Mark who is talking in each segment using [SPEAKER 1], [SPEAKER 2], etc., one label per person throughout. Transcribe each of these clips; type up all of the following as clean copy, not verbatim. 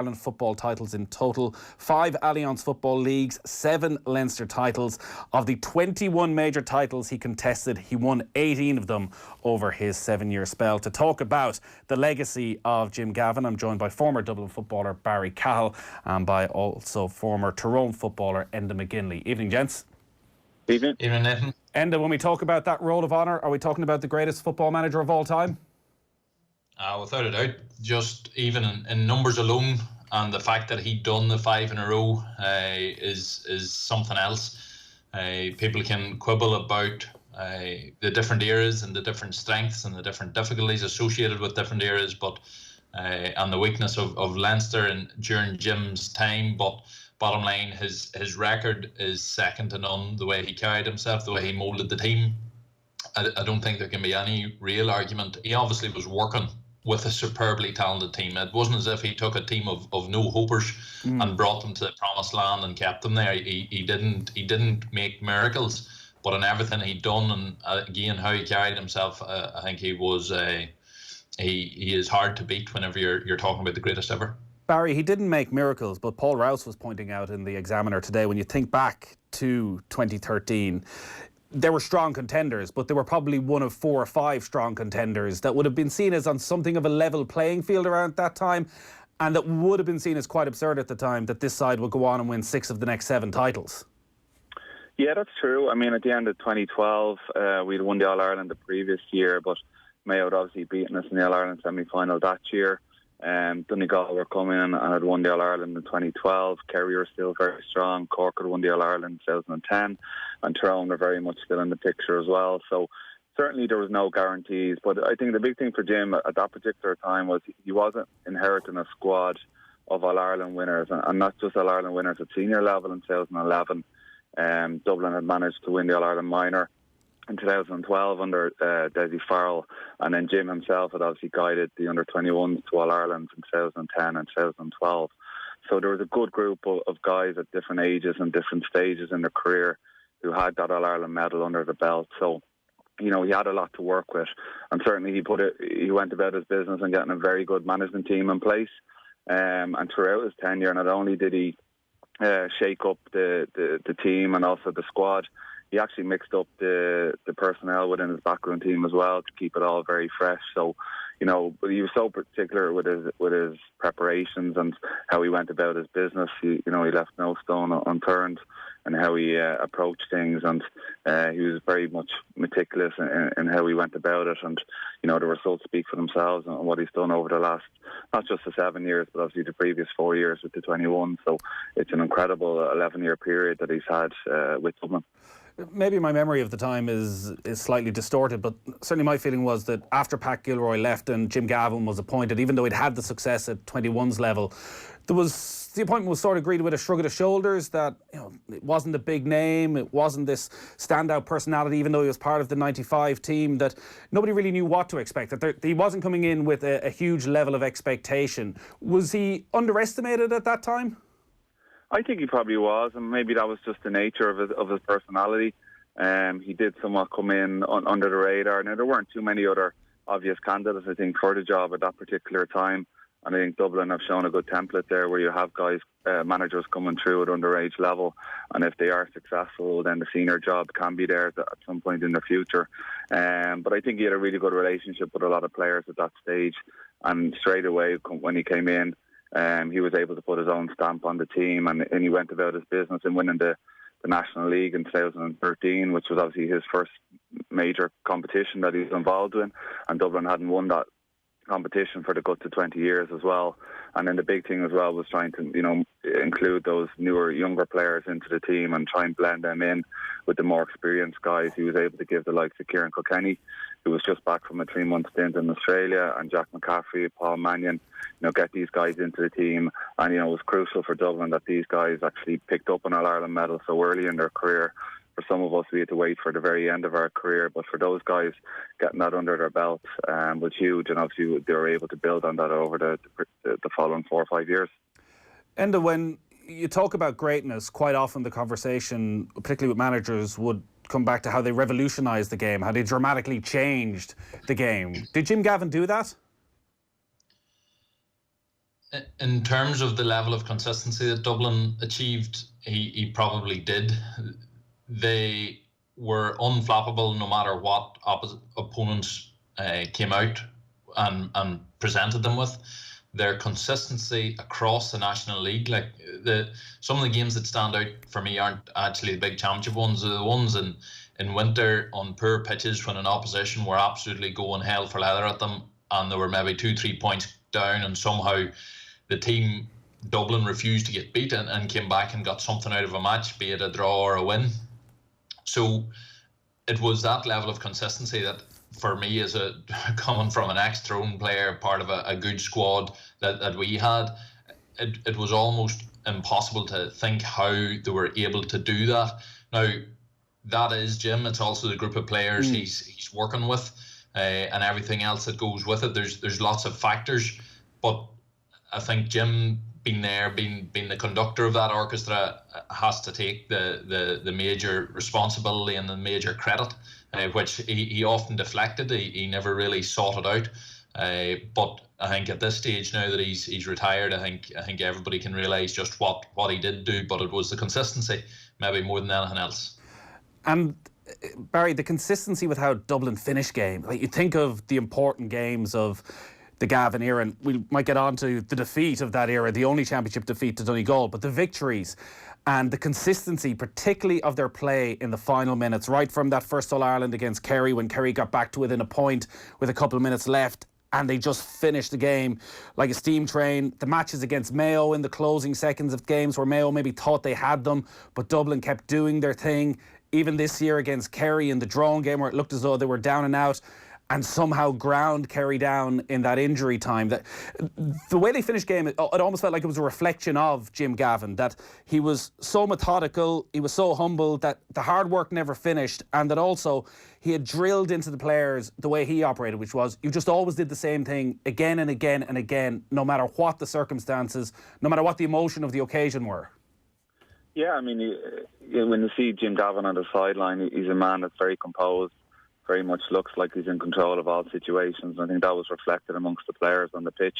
[SPEAKER 1] Ireland football titles in total, 5 Allianz Football Leagues, 7 Leinster titles. Of the 21 major titles he contested, he won 18 of them over his 7-year spell. To talk about the legacy of Jim Gavin, I'm joined by former Dublin footballer Barry Cahill and by also former Tyrone footballer Enda McGinley. Evening, gents.
[SPEAKER 2] Evening.
[SPEAKER 3] Evening, Nathan.
[SPEAKER 1] Enda, when we talk about that roll of honour, are we talking about the greatest football manager of all time?
[SPEAKER 3] Without a doubt, just even in numbers alone, and the fact that he'd done the 5 in a row is something else. People can quibble about the different eras and the different strengths and the different difficulties associated with different eras, but and the weakness of Leinster and during Jim's time. But bottom line, his record is second to none. The way he carried himself, the way he moulded the team, I don't think there can be any real argument. He obviously was working with a superbly talented team. It wasn't as if he took a team of no hopers and brought them to the promised land and kept them there. He didn't make miracles, but in everything he'd done, and again how he carried himself, I think he was he is hard to beat whenever you're talking about the greatest ever.
[SPEAKER 1] Barry, he didn't make miracles, but Paul Rouse was pointing out in the Examiner today, when you think back to 2013, there were strong contenders, but they were probably one of 4 or 5 strong contenders that would have been seen as on something of a level playing field around that time, and that would have been seen as quite absurd at the time that this side would go on and win 6 of the next 7 titles.
[SPEAKER 2] Yeah, that's true. I mean, at the end of 2012, we'd won the All-Ireland the previous year, but Mayo had obviously beaten us in the All-Ireland semi-final that year. Donegal were coming and had won the All-Ireland in 2012. Kerry were still very strong. Cork had won the All-Ireland in 2010. And Tyrone were very much still in the picture as well. So certainly there was no guarantees. But I think the big thing for Jim at that particular time was he wasn't inheriting a squad of All-Ireland winners. And not just All-Ireland winners at senior level in 2011. Dublin had managed to win the All-Ireland minor in 2012 under Desi Farrell, and then Jim himself had obviously guided the under-21s to All-Ireland in 2010 and 2012. So there was a good group of guys at different ages and different stages in their career who had that All-Ireland medal under the belt. So, you know, he had a lot to work with, and certainly he went about his business and getting a very good management team in place. And throughout his tenure, not only did he shake up the team and also the squad, he actually mixed up the personnel within his backroom team as well to keep it all very fresh. So, you know, but he was so particular with his preparations and how he went about his business. He left no stone unturned in how he approached things, and he was very much meticulous in how he went about it. And, you know, the results speak for themselves and what he's done over the last, not just the 7 years, but obviously the previous 4 years with the 21. So it's an incredible 11-year period that he's had with Dublin.
[SPEAKER 1] Maybe my memory of the time is slightly distorted, but certainly my feeling was that after Pat Gilroy left and Jim Gavin was appointed, even though he'd had the success at 21's level, the appointment was sort of greeted with a shrug of the shoulders that, you know, it wasn't a big name, it wasn't this standout personality, even though he was part of the 95 team, that nobody really knew what to expect, that he wasn't coming in with a huge level of expectation. Was he underestimated at that time?
[SPEAKER 2] I think he probably was, and maybe that was just the nature of his personality. He did somewhat come in under the radar. Now, there weren't too many other obvious candidates, I think, for the job at that particular time. And I think Dublin have shown a good template there where you have guys, managers coming through at underage level. And if they are successful, then the senior job can be there at some point in the future. But I think he had a really good relationship with a lot of players at that stage. And straight away, when he came in, he was able to put his own stamp on the team, and he went about his business in winning the National League in 2013, which was obviously his first major competition that he was involved in, and Dublin hadn't won that competition for the guts of 20 years as well. And then the big thing as well was trying to, you know, include those newer, younger players into the team and try and blend them in with the more experienced guys. He was able to give the likes of Kieran Kilkenny, who was just back from a 3-month stint in Australia, and Jack McCaffrey, Paul Mannion, you know, get these guys into the team. And, you know, it was crucial for Dublin that these guys actually picked up an All-Ireland medal so early in their career. For some of us, we had to wait for the very end of our career, but for those guys, getting that under their belts was huge, and obviously they were able to build on that over the following 4 or 5 years.
[SPEAKER 1] Enda, when you talk about greatness, quite often the conversation, particularly with managers, would come back to how they revolutionised the game, how they dramatically changed the game. Did Jim Gavin do that?
[SPEAKER 3] In terms of the level of consistency that Dublin achieved, he probably did. They were unflappable no matter what opponents came out and presented them with. Their consistency across the National League, like some of the games that stand out for me aren't actually the big championship ones. They're the ones in winter on poor pitches when an opposition were absolutely going hell for leather at them, and there were maybe 2-3 points down, and somehow the team Dublin refused to get beat and came back and got something out of a match, be it a draw or a win. So it was that level of consistency that, for me, as a coming from an ex-Tyrone player, part of a good squad that we had, it was almost impossible to think how they were able to do that. Now, that is Jim. It's also the group of players he's working with, and everything else that goes with it. There's lots of factors, but I think Jim being there, being the conductor of that orchestra, has to take the major responsibility and the major credit, which he often deflected. He never really sought it out. But I think at this stage, now that he's retired, I think everybody can realise just what he did do. But it was the consistency, maybe more than anything else.
[SPEAKER 1] And Barry, the consistency with how Dublin finished games. Like, you think of the important games of the Gavin era, and we might get on to the defeat of that era, the only championship defeat to Donegal, but the victories and the consistency, particularly of their play in the final minutes, right from that first All-Ireland against Kerry, when Kerry got back to within a point with a couple of minutes left, and they just finished the game like a steam train. The matches against Mayo in the closing seconds of games where Mayo maybe thought they had them, but Dublin kept doing their thing. Even this year against Kerry in the Drone game, where it looked as though they were down and out, and somehow ground Kerry down in that injury time. That the way they finished game, it almost felt like it was a reflection of Jim Gavin, that he was so methodical, he was so humble, that the hard work never finished, and that also he had drilled into the players the way he operated, which was you just always did the same thing again and again and again, no matter what the circumstances, no matter what the emotion of the occasion were.
[SPEAKER 2] Yeah, I mean, when you see Jim Gavin on the sideline, he's a man that's very composed, very much looks like he's in control of all situations. I think that was reflected amongst the players on the pitch,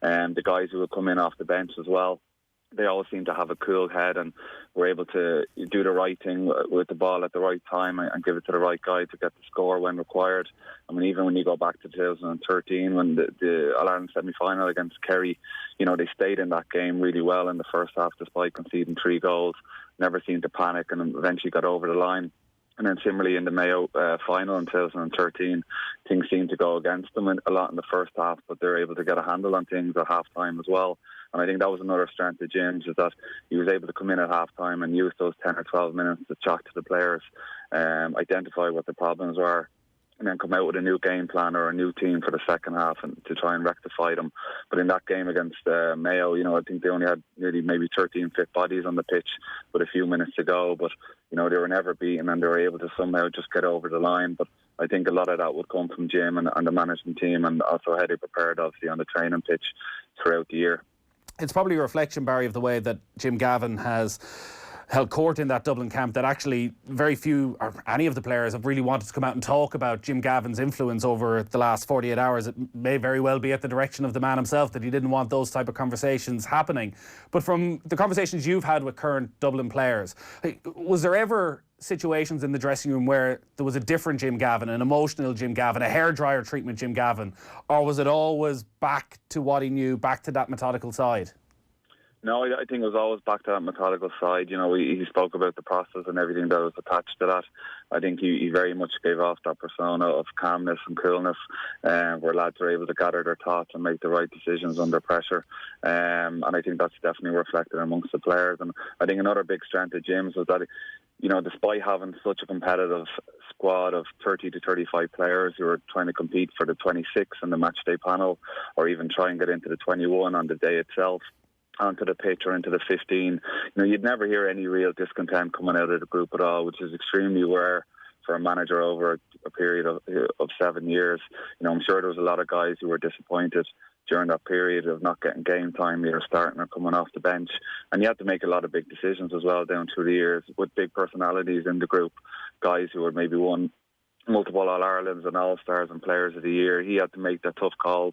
[SPEAKER 2] and the guys who would come in off the bench as well. They always seem to have a cool head and were able to do the right thing with the ball at the right time and give it to the right guy to get the score when required. I mean, even when you go back to 2013, when the All-Ireland semi-final against Kerry, you know, they stayed in that game really well in the first half despite conceding 3 goals, never seemed to panic, and eventually got over the line. And then similarly in the Mayo final in 2013, things seemed to go against them a lot in the first half, but they're able to get a handle on things at half-time as well. And I think that was another strength of James, is that he was able to come in at half-time and use those 10 or 12 minutes to chat to the players, identify what the problems were, and then come out with a new game plan or a new team for the second half and to try and rectify them. But in that game against Mayo, you know, I think they only had nearly maybe 13 fit bodies on the pitch with a few minutes to go. But, you know, they were never beaten and they were able to somehow just get over the line. But I think a lot of that would come from Jim and the management team, and also how they prepared, obviously, on the training pitch throughout the year.
[SPEAKER 1] It's probably a reflection, Barry, of the way that Jim Gavin has held court in that Dublin camp, that actually very few or any of the players have really wanted to come out and talk about Jim Gavin's influence over the last 48 hours. It may very well be at the direction of the man himself that he didn't want those type of conversations happening. But from the conversations you've had with current Dublin players, was there ever situations in the dressing room where there was a different Jim Gavin, an emotional Jim Gavin, a hairdryer treatment Jim Gavin, or was it always back to what he knew, back to that methodical side?
[SPEAKER 2] No, I think it was always back to that methodical side. You know, he spoke about the process and everything that was attached to that. I think he very much gave off that persona of calmness and coolness, where lads are able to gather their thoughts and make the right decisions under pressure. And I think that's definitely reflected amongst the players. And I think another big strength of James was that, you know, despite having such a competitive squad of 30 to 35 players who were trying to compete for the 26 in the matchday panel, or even try and get into the 21 on the day itself, onto the pitch or into the 15, you know, you'd never hear any real discontent coming out of the group at all, which is extremely rare for a manager over a period of 7 years. You know, I'm sure there was a lot of guys who were disappointed during that period of not getting game time, either starting or coming off the bench. And you had to make a lot of big decisions as well down through the years with big personalities in the group, guys who had maybe won multiple All-Irelands and All-Stars and Players of the Year. He had to make the tough calls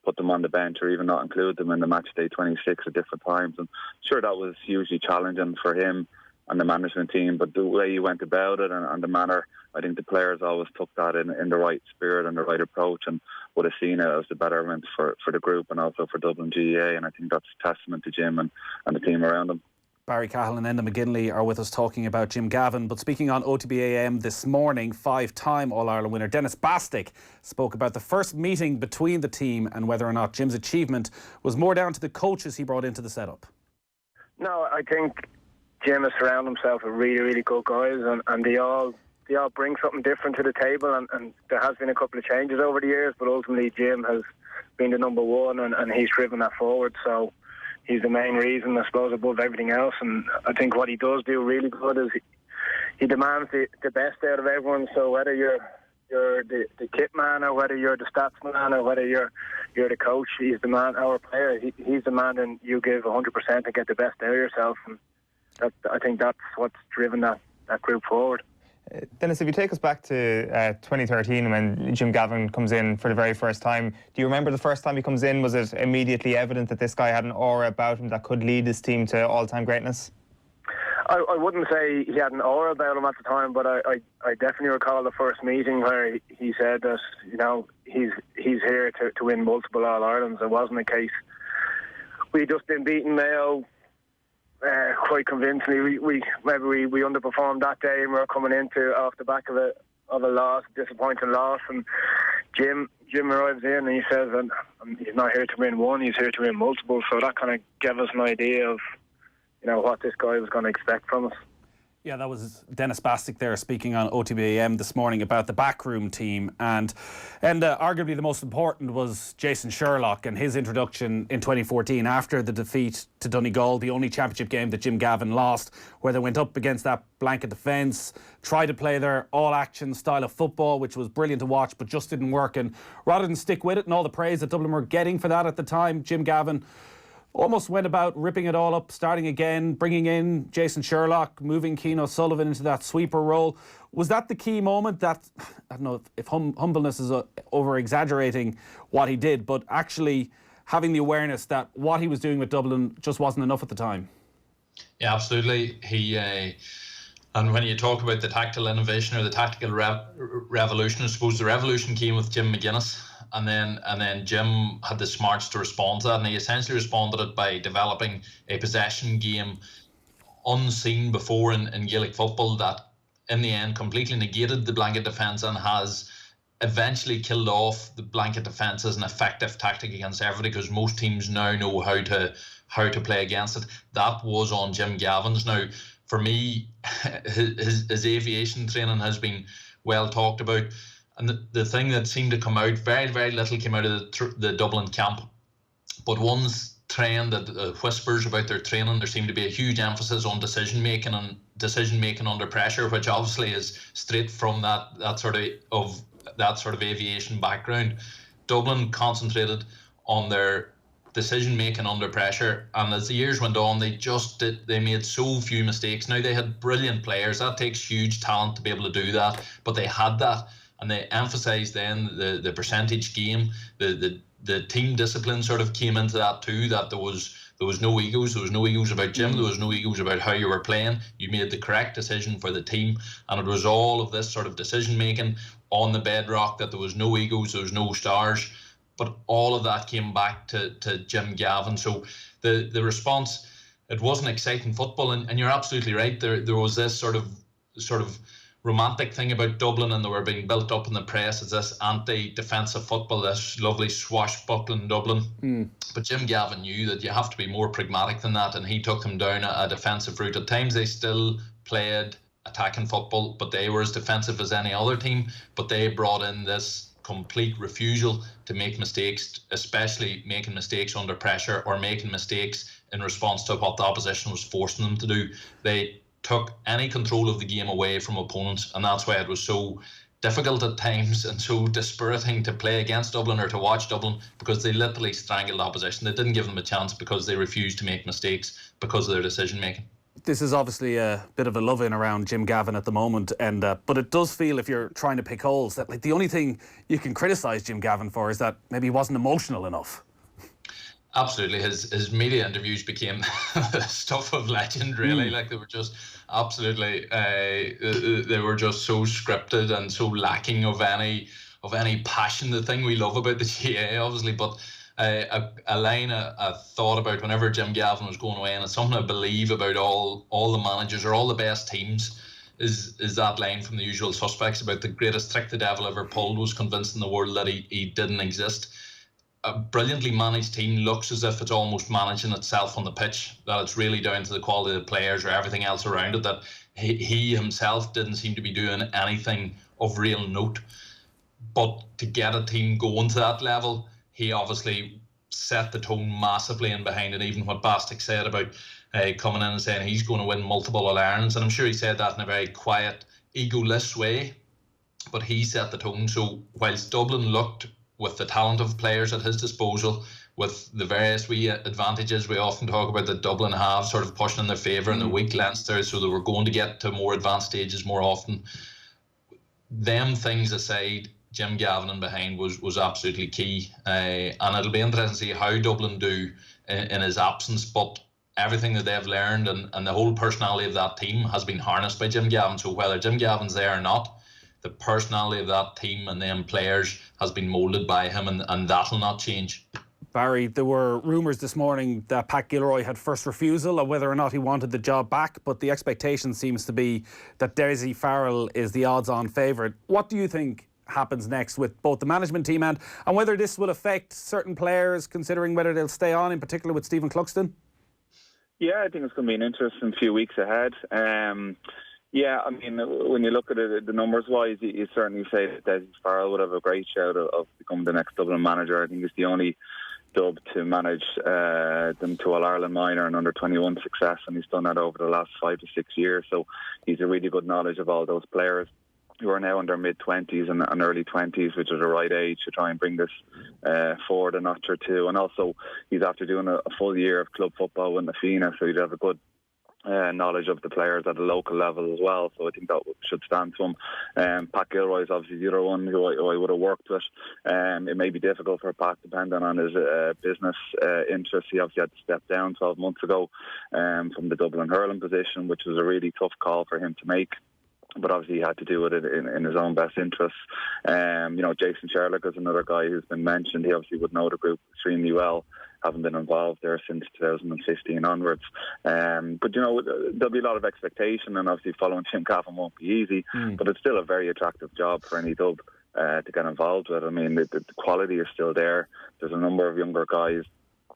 [SPEAKER 2] put them on the bench or even not include them in the match day 26 at different times. And sure, that was hugely challenging for him and the management team, but the way he went about it and the manner, I think the players always took that in the right spirit and the right approach, and would have seen it as the betterment for the group and also for Dublin GAA. And I think that's a testament to Jim and the team around him.
[SPEAKER 1] Barry Cahill and Enda McGinley are with us talking about Jim Gavin. But speaking on OTBAM this morning, 5-time All-Ireland winner Dennis Bastick spoke about the first meeting between the team and whether or not Jim's achievement was more down to the coaches he brought into the setup.
[SPEAKER 4] No, I think Jim has surrounded himself with really, really good guys, and they all bring something different to the table, and there has been a couple of changes over the years, but ultimately Jim has been the number one, and he's driven that forward. So he's the main reason, I suppose, above everything else. And I think what he does do really good is he demands the best out of everyone. So whether you're the kit man, or whether you're the stats man, or whether you're the coach, he's the man, our player. He's the man, and you give 100% to get the best out of yourself. And I think that's what's driven that group forward.
[SPEAKER 5] Dennis, if you take us back to 2013 when Jim Gavin comes in for the very first time, do you remember the first time he comes in? Was it immediately evident that this guy had an aura about him that could lead his team to all-time greatness?
[SPEAKER 4] I wouldn't say he had an aura about him at the time, but I definitely recall the first meeting where he said that, you know, he's here to win multiple All-Irelands. It wasn't a case. We'd just been beating Mayo quite convincingly. We underperformed that day, and we were coming into off the back of a loss, disappointing loss. And Jim arrives in and he says, and he's not here to win one, he's here to win multiple. So that kind of gave us an idea of, you know, what this guy was going to expect from us.
[SPEAKER 1] Yeah, that was Dennis Bastick there speaking on OTBAM this morning about the backroom team. And arguably the most important was Jason Sherlock and his introduction in 2014 after the defeat to Donegal, the only championship game that Jim Gavin lost, where they went up against that blanket defence, tried to play their all-action style of football, which was brilliant to watch, but just didn't work. And rather than stick with it and all the praise that Dublin were getting for that at the time, Jim Gavin almost went about ripping it all up, starting again, bringing in Jason Sherlock, moving Keane O'Sullivan into that sweeper role. Was that the key moment that, I don't know if humbleness is over-exaggerating what he did, but actually having the awareness that what he was doing with Dublin just wasn't enough at the time?
[SPEAKER 3] Yeah, absolutely. And when you talk about the tactical innovation or the tactical revolution, I suppose the revolution came with Jim McGuinness. And then Jim had the smarts to respond to that, and he essentially responded it by developing a possession game unseen before in Gaelic football that in the end completely negated the blanket defence and has eventually killed off the blanket defence as an effective tactic against everybody, because most teams now know how to play against it. That was on Jim Gavin's. Now, for me, his aviation training has been well talked about. And the thing that seemed to come out, very, very little came out of the Dublin camp. But one's trend that whispers about their training, there seemed to be a huge emphasis on decision-making and decision-making under pressure, which obviously is straight from that sort of aviation background. Dublin concentrated on their decision-making under pressure, and as the years went on, they made so few mistakes. Now, they had brilliant players. That takes huge talent to be able to do that, but they had that. And they emphasised then the percentage game, the team discipline sort of came into that too, that there was no egos. There was no egos about Jim. There was no egos about how you were playing. You made the correct decision for the team. And it was all of this sort of decision making on the bedrock that there was no egos, there was no stars. But all of that came back to Jim Gavin. So the response, it wasn't exciting football. And you're absolutely right. There was this sort of romantic thing about Dublin, and they were being built up in the press as this anti-defensive football, this lovely swashbuckling Dublin. But Jim Gavin knew that you have to be more pragmatic than that, and he took them down a defensive route. At times they still played attacking football, but they were as defensive as any other team. But they brought in this complete refusal to make mistakes, especially making mistakes under pressure or making mistakes in response to what the opposition was forcing them to do. They took any control of the game away from opponents, and that's why it was so difficult at times and so dispiriting to play against Dublin or to watch Dublin, because they literally strangled opposition. They didn't give them a chance because they refused to make mistakes because of their decision making.
[SPEAKER 1] this is obviously a bit of a love-in around Jim Gavin at the moment, but it does feel, if you're trying to pick holes, that like the only thing you can criticise Jim Gavin for is that maybe he wasn't emotional enough.
[SPEAKER 3] Absolutely, his media interviews became stuff of legend. Really, like they were just absolutely, they were just so scripted and so lacking of any passion. The thing we love about the GA, obviously, but a line I thought about whenever Jim Gavin was going away, and it's something I believe about all the managers or all the best teams, is that line from The Usual Suspects about the greatest trick the devil ever pulled was convincing the world that he didn't exist. A brilliantly managed team looks as if it's almost managing itself on the pitch, that it's really down to the quality of the players or everything else around it, that he himself didn't seem to be doing anything of real note. But to get a team going to that level, he obviously set the tone massively in behind it. Even what Bastic said about coming in and saying he's going to win multiple All-Irelands, and I'm sure he said that in a very quiet, egoless way, but he set the tone. So whilst Dublin looked, with the talent of players at his disposal, with the various wee advantages we often talk about that Dublin have sort of pushing in their favour, and the weak Leinster, so they were going to get to more advanced stages more often. Them things aside, Jim Gavin in behind was absolutely key, and it'll be interesting to see how Dublin do in his absence, but everything that they've learned and the whole personality of that team has been harnessed by Jim Gavin. So whether Jim Gavin's there or not, the personality of that team and them players has been moulded by him, and that'll not change.
[SPEAKER 1] Barry, there were rumours this morning that Pat Gilroy had first refusal of whether or not he wanted the job back, but the expectation seems to be that Dessie Farrell is the odds-on favourite. What do you think happens next with both the management team and whether this will affect certain players, considering whether they'll stay on, in particular with Stephen Cluxton?
[SPEAKER 2] Yeah, I think it's going to be an interesting few weeks ahead. Yeah, I mean, when you look at it, the numbers-wise, you certainly say that Dessie Farrell would have a great shout of becoming the next Dublin manager. I think he's the only dub to manage them to All-Ireland minor and under-21 success, and he's done that over the last 5 to 6 years. So he's a really good knowledge of all those players who are now in their mid-20s and early 20s, which is the right age to try and bring this forward a notch or two. And also, he's after doing a full year of club football with Na Fianna, so he'd have a good knowledge of the players at a local level as well, so I think that should stand to him. Pat Gilroy is obviously the other one who I would have worked with. It may be difficult for Pat depending on his business interests. He obviously had to step down 12 months ago from the Dublin hurling position, which was a really tough call for him to make. But obviously he had to do it in his own best interests. Jason Sherlock is another guy who's been mentioned. He obviously would know the group extremely well, having been involved there since 2015 onwards. But there'll be a lot of expectation, and obviously following Jim Gavin won't be easy, but it's still a very attractive job for any dub to get involved with. I mean, the quality is still there. There's a number of younger guys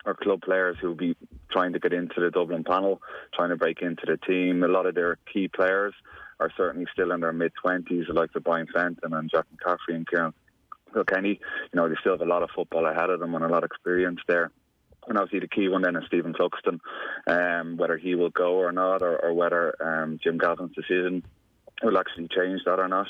[SPEAKER 2] or club players who'll be trying to get into the Dublin panel, trying to break into the team. A lot of their key players are certainly still in their mid-20s, like the Brian Fenton and Jack McCaffrey and Kieran Kilkenny. They still have a lot of football ahead of them and a lot of experience there. And obviously the key one then is Stephen Cluxton, whether he will go or not, or whether Jim Gavin's decision will actually change that or not.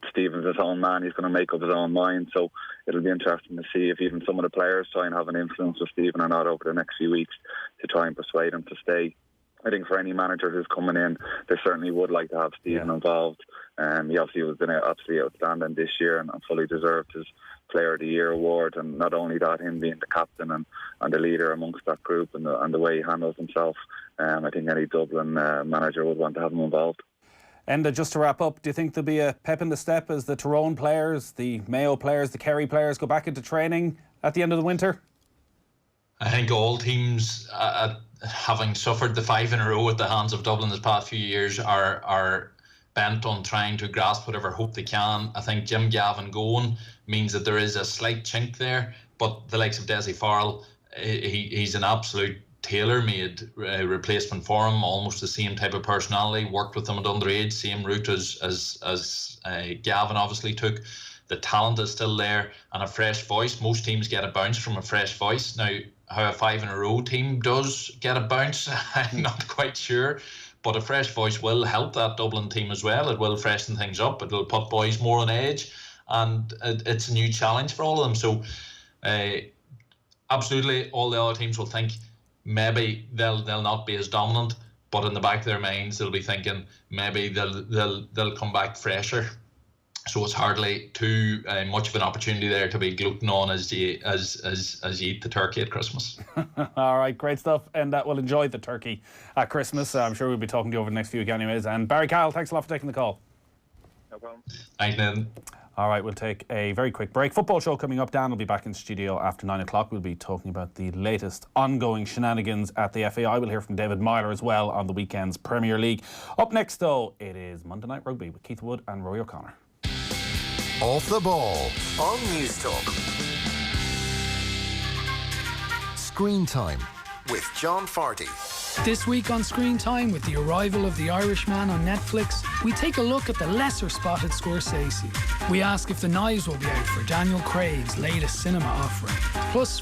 [SPEAKER 2] Stephen's his own man. He's going to make up his own mind. So it'll be interesting to see if even some of the players try and have an influence with Stephen or not over the next few weeks to try and persuade him to stay. I think for any manager who's coming in, they certainly would like to have Stephen involved. He obviously was been absolutely outstanding this year and fully deserved his Player of the Year award. And not only that, him being the captain and the leader amongst that group and the way he handles himself, I think any Dublin manager would want to have him involved.
[SPEAKER 1] Enda, just to wrap up, do you think there'll be a pep in the step as the Tyrone players, the Mayo players, the Kerry players go back into training at the end of the winter?
[SPEAKER 3] I think all teams, having suffered the 5 in a row at the hands of Dublin this past few years, are bent on trying to grasp whatever hope they can. I think Jim Gavin going means that there is a slight chink there, but the likes of Dessie Farrell, he's an absolute tailor-made replacement for him, almost the same type of personality, worked with him at underage, same route as Gavin obviously took. The talent is still there and a fresh voice. Most teams get a bounce from a fresh voice. Now, how a 5 in a row team does get a bounce, I'm not quite sure. But a fresh voice will help that Dublin team as well. It will freshen things up. It will put boys more on edge. And it's a new challenge for all of them. So, absolutely, all the other teams will think, maybe they'll not be as dominant, but in the back of their minds they'll be thinking maybe they'll come back fresher. So it's hardly too much of an opportunity there to be glutton on as you eat the turkey at Christmas.
[SPEAKER 1] All right, great stuff. And we'll enjoy the turkey at Christmas. I'm sure we'll be talking to you over the next few weeks anyways. And Barry Cahill, thanks a lot for taking the call.
[SPEAKER 2] No problem.
[SPEAKER 3] Thanks, Nathan.
[SPEAKER 1] All right, we'll take a very quick break. Football show coming up. Dan will be back in studio after 9 o'clock. We'll be talking about the latest ongoing shenanigans at the FAI. We'll hear from David Myler as well on the weekend's Premier League. Up next, though, it is Monday Night Rugby with Keith Wood and Rory O'Connor.
[SPEAKER 6] Off the Ball on News Talk. Screen Time with John Farty.
[SPEAKER 7] This week on Screen Time, with the arrival of The Irishman on Netflix, we take a look at the lesser-spotted Scorsese. We ask if the knives will be out for Daniel Craig's latest cinema offering. Plus,